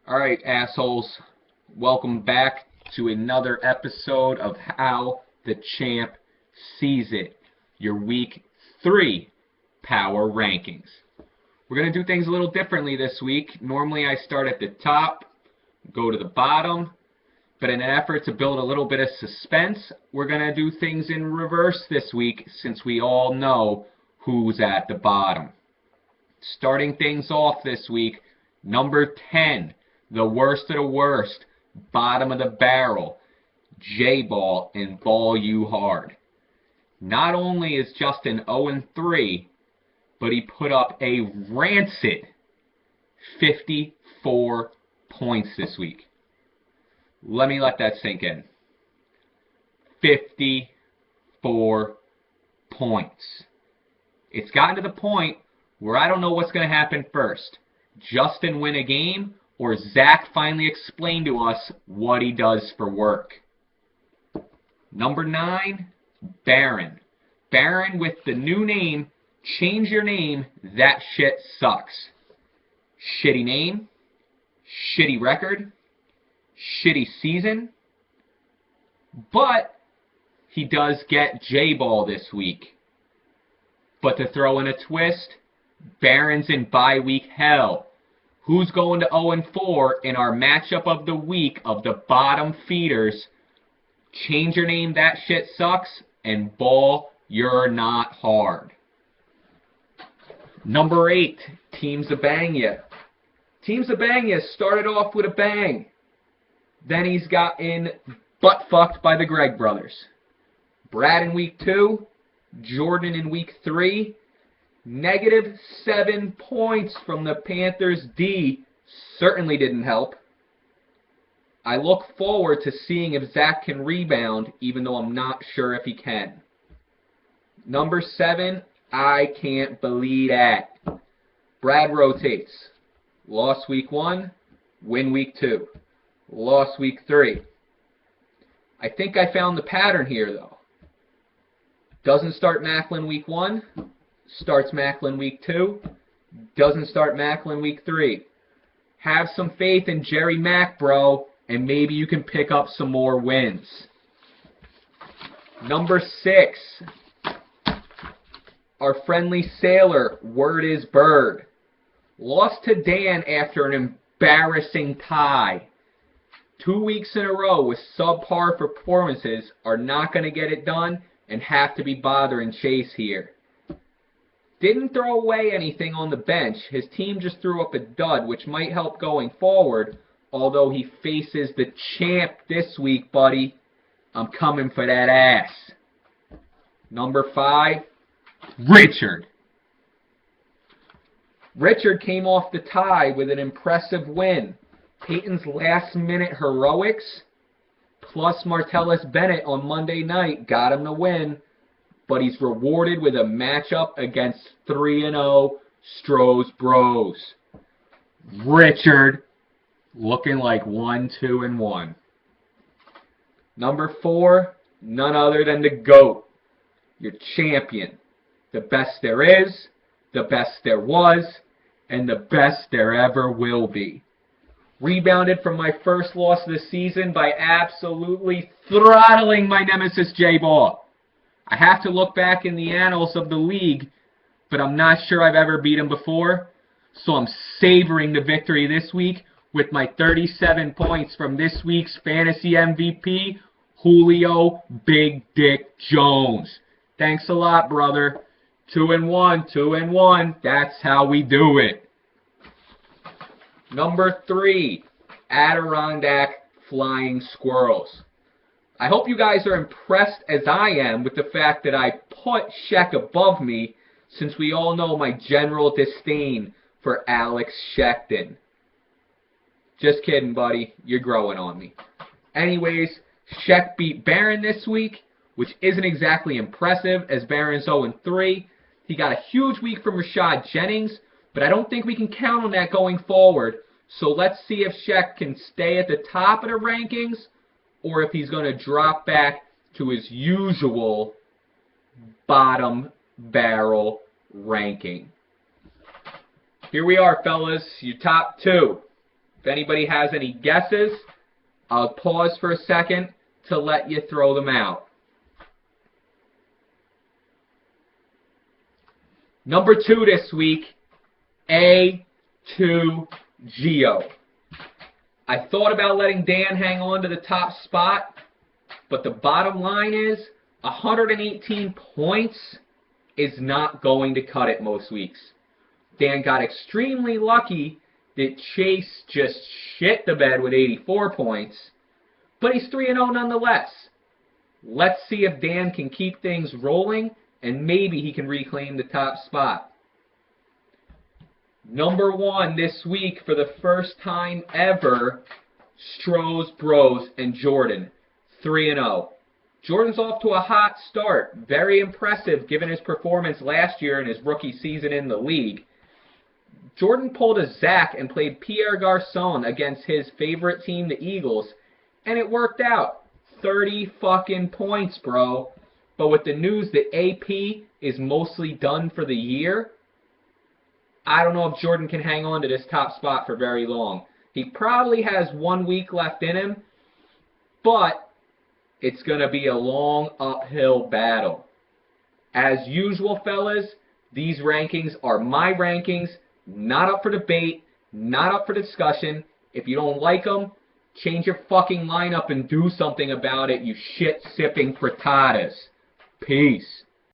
Alright, assholes. Welcome back to another episode of How the Champ Sees It. Your Week 3 Power Rankings. We're going to do things a little differently this week. Normally I start at the top, go to the bottom, but in an effort to build a little bit of suspense, we're going to do things in reverse this week since we all know who's at the bottom. Starting things off this week, number 10. The worst of the worst, bottom of the barrel, J-Ball and Ball You Hard. Not only is Justin 0-3, but he put up a rancid 54 points this week. Let me let that sink in. 54 points. It's gotten to the point where I don't know what's going to happen first. Justin win a game, or Zach finally explained to us what he does for work. Number 9, Baron. Baron with the new name, change your name, that shit sucks. Shitty name, shitty record, shitty season, but he does get J-Ball this week. But to throw in a twist, Baron's in bye week hell. Who's going to 0-4 in our matchup of the week of the bottom feeders? Change your name, that shit sucks, and Ball, you're not hard. Number 8, Team Zabangya. Team Zabangya started off with a bang. Then he's gotten butt-fucked by the Gregg brothers. Brad in week 2, Jordan in week 3, -7 points from the Panthers D certainly didn't help. I look forward to seeing if Zach can rebound, even though I'm not sure if he can. Number 7, I can't believe that. Brad rotates. Lost week 1, win week 2. Lost week 3. I think I found the pattern here, though. Doesn't start Macklin week 1. Starts Macklin week 2. Doesn't start Macklin week 3. Have some faith in Jerry Mack, bro, and maybe you can pick up some more wins. Number 6. Our friendly sailor, Word is Bird. Lost to Dan after an embarrassing tie. 2 weeks in a row with subpar performances are not going to get it done and have to be bothering Chase here. Didn't throw away anything on the bench. His team just threw up a dud, which might help going forward, although he faces the champ this week, buddy. I'm coming for that ass. Number 5, Richard. Richard came off the tie with an impressive win. Peyton's last-minute heroics, plus Martellus Bennett on Monday night got him the win. But he's rewarded with a matchup against 3-0 Stroh's Bros. Richard looking like 1-2-1. Number 4, none other than the GOAT, your champion. The best there is, the best there was, and the best there ever will be. Rebounded from my first loss of the season by absolutely throttling my nemesis J-Ball. I have to look back in the annals of the league, but I'm not sure I've ever beat him before, so I'm savoring the victory this week with my 37 points from this week's fantasy MVP, Julio Big Dick Jones. Thanks a lot, brother. 2-1, 2-1. That's how we do it. Number 3, Adirondack Flying Squirrels. I hope you guys are impressed as I am with the fact that I put Sheck above me, since we all know my general disdain for Alex Sheckton. Just kidding, buddy. You're growing on me. Anyways, Sheck beat Barron this week, which isn't exactly impressive as Barron's 0-3. He got a huge week from Rashad Jennings, but I don't think we can count on that going forward. So let's see if Sheck can stay at the top of the rankings, or if he's going to drop back to his usual bottom barrel ranking. Here we are, fellas, your top 2. If anybody has any guesses, I'll pause for a second to let you throw them out. Number 2 this week, A2 Geo. I thought about letting Dan hang on to the top spot, but the bottom line is 118 points is not going to cut it most weeks. Dan got extremely lucky that Chase just shit the bed with 84 points, but he's 3-0 nonetheless. Let's see if Dan can keep things rolling, and maybe he can reclaim the top spot. Number 1 this week for the first time ever, Strohs Bros and Jordan, 3-0. Jordan's off to a hot start. Very impressive given his performance last year in his rookie season in the league. Jordan pulled a Zach and played Pierre Garçon against his favorite team, the Eagles, and it worked out. 30 fucking points, bro. But with the news that AP is mostly done for the year, I don't know if Jordan can hang on to this top spot for very long. He probably has 1 week left in him, but it's going to be a long uphill battle. As usual, fellas, these rankings are my rankings, not up for debate, not up for discussion. If you don't like them, change your fucking lineup and do something about it, you shit-sipping frittatas. Peace.